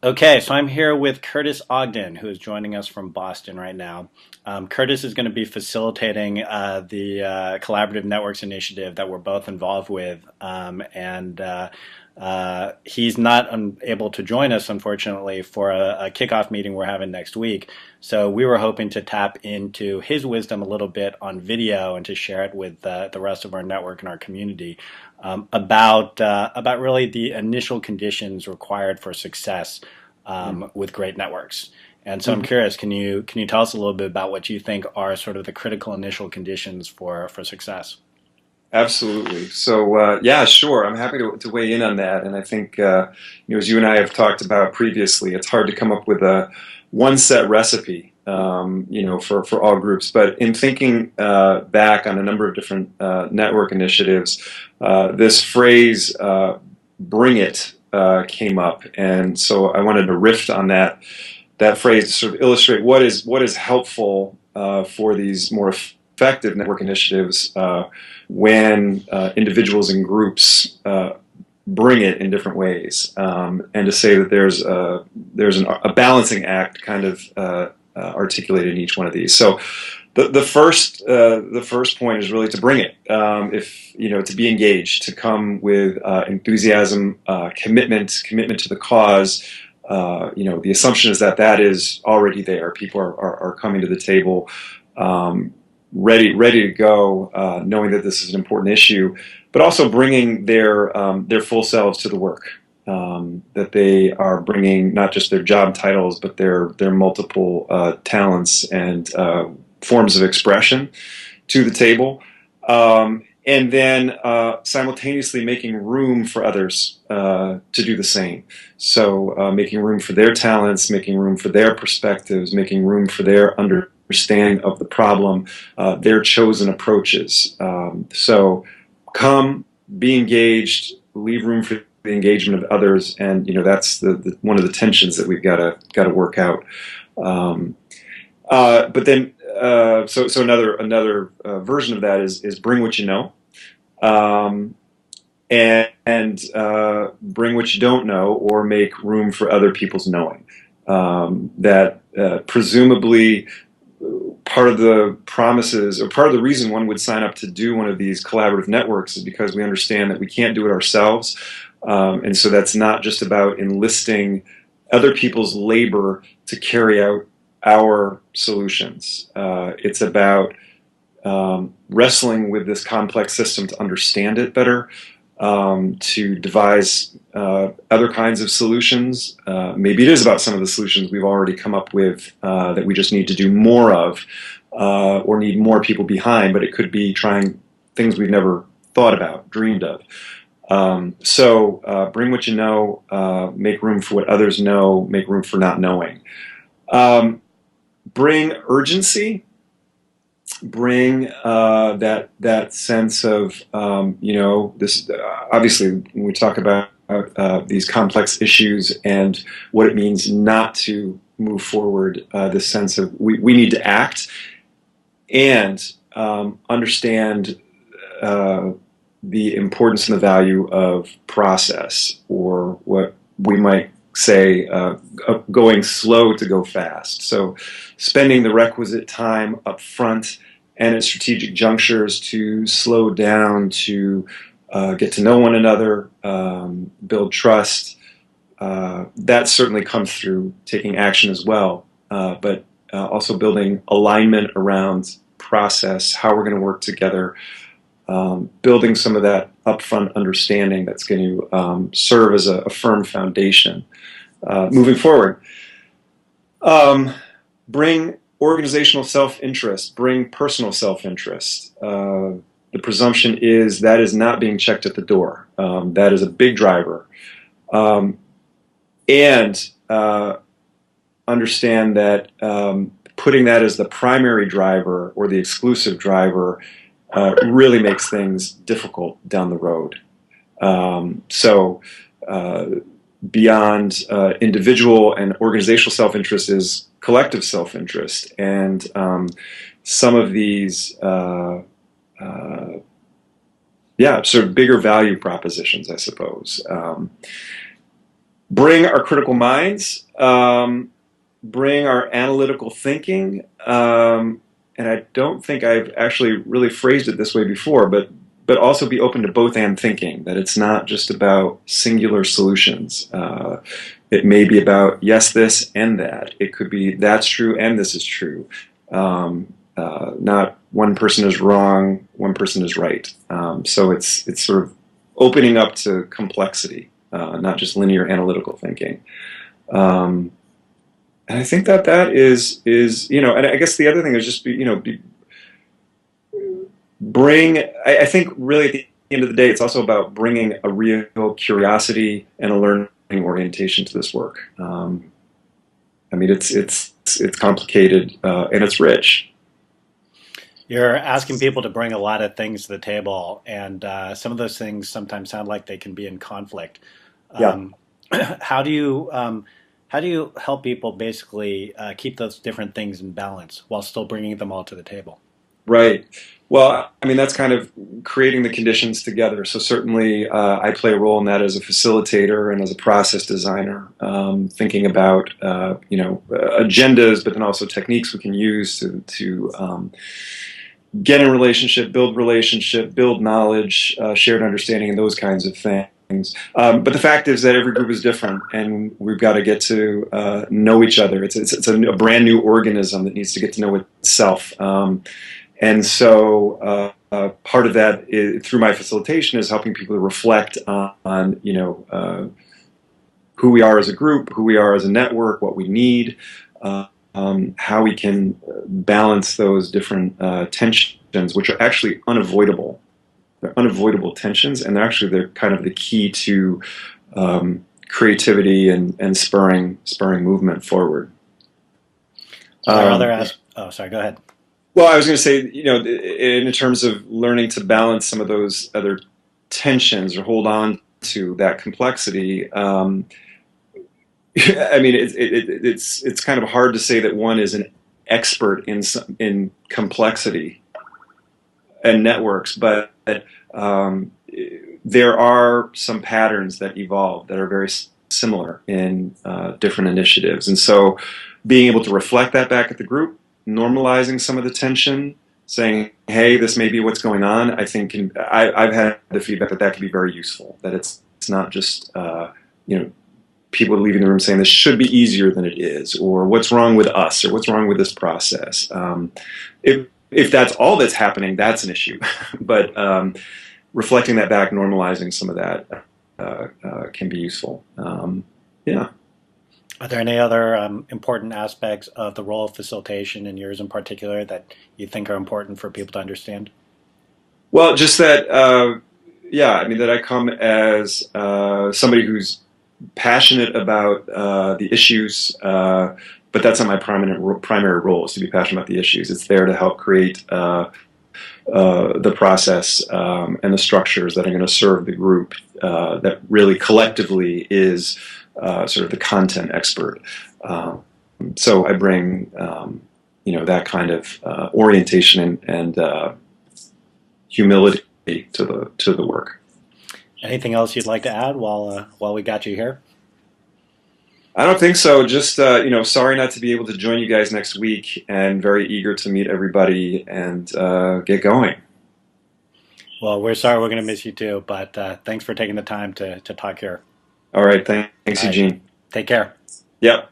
Okay, so I'm here with Curtis Ogden, who is joining us from Boston right now. Curtis is going to be facilitating the Collaborative Networks initiative that we're both involved with, and he's not able to join us, unfortunately, for a kickoff meeting we're having next week. So we were hoping to tap into his wisdom a little bit on video and to share it with the rest of our network and our community about really the initial conditions required for success with great networks. And so I'm Mhm. curious, can you tell us a little bit about what you think are sort of the critical initial conditions for success? Absolutely. Yeah, sure. I'm happy to weigh in on that. And I think, as you and I have talked about previously, it's hard to come up with a one set recipe, for all groups. But in thinking back on a number of different network initiatives, this phrase, bring it, came up. And so I wanted to riff on that phrase to sort of illustrate what is helpful for these more effective network initiatives when individuals and groups bring it in different ways, and to say that there's a balancing act kind of articulated in each one of these. So the first point is really to bring it, if to be engaged, to come with enthusiasm, commitment to the cause. The assumption is that is already there. People are coming to the table, ready to go, knowing that this is an important issue, but also bringing their full selves to the work. That they are bringing not just their job titles, but their multiple talents and forms of expression to the table, and then simultaneously making room for others to do the same. So making room for their talents, making room for their perspectives, making room for their understanding of the problem, their chosen approaches. So come, be engaged, leave room for the engagement of others, and that's the one of the tensions that we've got to work out. But then, so another version of that is bring what you know, um, and bring what you don't know, or make room for other people's knowing. That presumably part of the promises, or part of the reason one would sign up to do one of these collaborative networks, is because we understand that we can't do it ourselves, and so that's not just about enlisting other people's labor to carry out our solutions. It's about wrestling with this complex system to understand it better, to devise other kinds of solutions. Maybe it is about some of the solutions we've already come up with that we just need to do more of, or need more people behind, but it could be trying things we've never thought about, dreamed of. Bring what you know, make room for what others know, make room for not knowing. Bring urgency, bring that sense of this. Obviously, when we talk about these complex issues and what it means not to move forward, this sense of we need to act and understand the importance and the value of process, or what we might say, going slow to go fast. So spending the requisite time up front and at strategic junctures to slow down, to get to know one another, build trust. That certainly comes through taking action as well, but also building alignment around process, how we're going to work together, building some of that upfront understanding that's going to serve as a firm foundation moving forward. Bring organizational self-interest, bring personal self-interest. The presumption is that is not being checked at the door. That is a big driver. And understand that putting that as the primary driver or the exclusive driver really makes things difficult down the road. Beyond individual and organizational self-interest is collective self-interest, and some of these sort of bigger value propositions, I suppose. bring our critical minds, bring our analytical thinking, and I don't think I've actually really phrased it this way before, but also be open to both and thinking, that it's not just about singular solutions. It may be about yes, this and that. It could be that's true and this is true. Not one person is wrong, one person is right. So it's sort of opening up to complexity, not just linear analytical thinking. And I think that that is and I guess the other thing is just bring. I think really at the end of the day, it's also about bringing a real curiosity and a learning orientation to this work. I mean, it's complicated and it's rich. You're asking people to bring a lot of things to the table, and some of those things sometimes sound like they can be in conflict. Yeah. Um, how do you how do you help people basically keep those different things in balance while still bringing them all to the table? Right. Well, I mean, that's kind of creating the conditions together. So certainly, I play a role in that as a facilitator and as a process designer, thinking about agendas, but then also techniques we can use to get in relationship, build knowledge, shared understanding, and those kinds of things. But the fact is that every group is different, and we've got to get to know each other. It's a brand new organism that needs to get to know itself. And so part of that is, through my facilitation, is helping people to reflect on who we are as a group, who we are as a network, what we need, how we can balance those different tensions, which are actually unavoidable. They're unavoidable tensions, and they're kind of the key to creativity and spurring movement forward. Are there other Yeah. Oh, sorry. Go ahead. Well, I was going to say, in terms of learning to balance some of those other tensions or hold on to that complexity, I mean, it's kind of hard to say that one is an expert in complexity and networks, but um, there are some patterns that evolve that are very similar in different initiatives, and so being able to reflect that back at the group, normalizing some of the tension, saying, "Hey, this may be what's going on." I think I've had the feedback that that can be very useful. That it's not just people leaving the room saying this should be easier than it is, or what's wrong with us, or what's wrong with this process. If that's all that's happening, that's an issue. But reflecting that back, normalizing some of that can be useful. Yeah. Are there any other important aspects of the role of facilitation, and yours in particular, that you think are important for people to understand? Well, just that, yeah, I mean, that I come as somebody who's passionate about the issues, but that's not my primary role, is to be passionate about the issues. It's there to help create the process and the structures that are going to serve the group that really collectively is sort of the content expert. So I bring that kind of orientation and humility to the work. Anything else you'd like to add while we got you here? I don't think so. Just sorry not to be able to join you guys next week, and very eager to meet everybody and get going. Well, we're sorry we're going to miss you too, but thanks for taking the time to talk here. All right, thanks, All right, Eugene. take care. Yep.